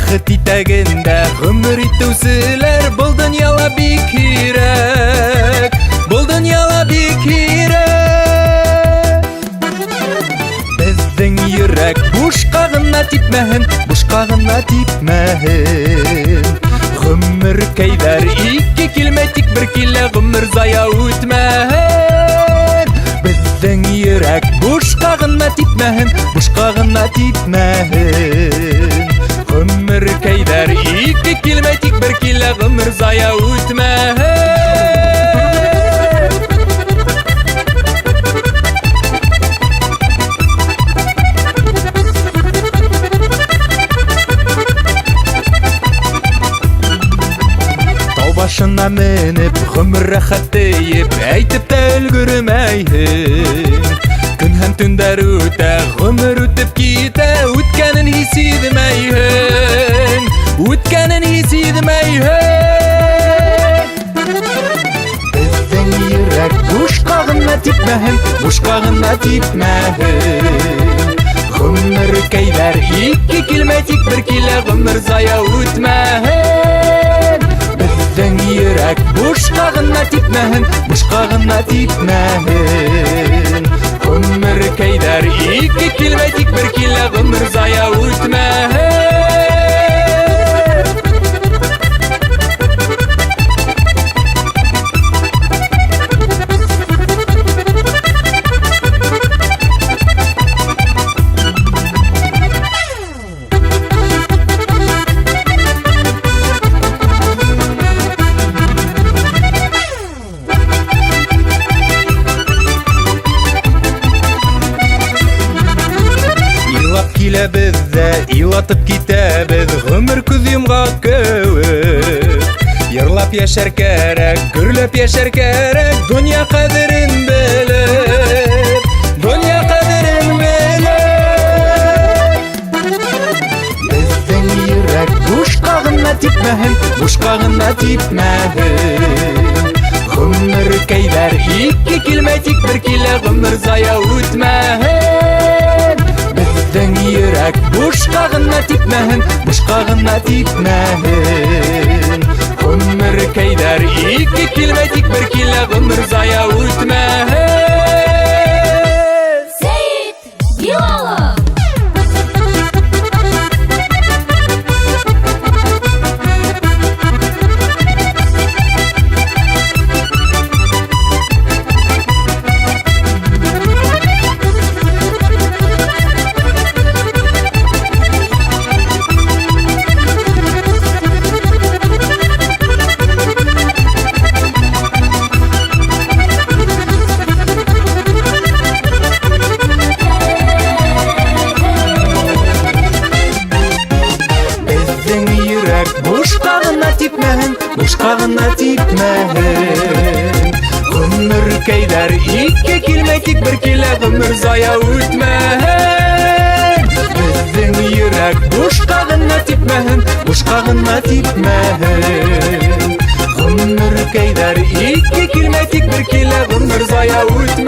бақыт итәгендә гомер итүселәр бұл дөньяла бик кирәк, бұл дөньяла бик кирәк. Безнең йөрәк бушка гына типмәһен, бушка гына типмәһен. Гомер кәйдәр ике килмәй, тик бер килә, гомер зая үтмәһен. Безнең йөрәк бушка гына типмәһен, бушка гына типмәһен. Гомер кәйдәр ике килмәй, тик бер килә, гомер зая үтмәһен. Башына менеп, гомер рәхәт тейеп, әйтеп тә өлгермәйһең. Көн һәм төндәр үтә, гомер үтеп китә, үткәнен хис итмәйһең, үткәнен хис итмәйһең. Безнең йөрәк бушка гына типмәһен, бушка гына типмәһен. Гомер кәйдәр ике килмәй, тик бер килә, гомер зая үтмәһен. Безнең йөрәк бушка гына типмәһен, бушка гына типмәһен. Гомер кәйдәр ике килмәй, тик бер килә, гомер зая үтмәһен. Киләбез дә, илатып китәбез, гомер күз йомгак кеүек. Йырлап яшәр кәрәк, гөрләп яшәр кәрәк, дөнья кадерен белеп, дөнья кадерен белеп. Безнең йөрәк бушка гына типмәһен, бушка гына типмәһен. Гомер кәйдәр ике килмәй, тик бер килә, гомер зая үтмәһен. Безнең йөрәк бушка гына типмәһен, бушка гына типмәһен. Гомер кәйдәр ике килмәй, тик бер килә, гомер зая үтмәһен. Сәет Билалов. Бушка гына типмәһен, бушка гына типмәһен. Гомер кәйдәр ике килмәй, тик бер килә, гомер зая үтмәһен. Безнең йөрәк бушка гына типмәһен, бушка гына типмәһен. Гомер кәйдәр ике килмәй, тик бер килә, гомер зая үтмәһен.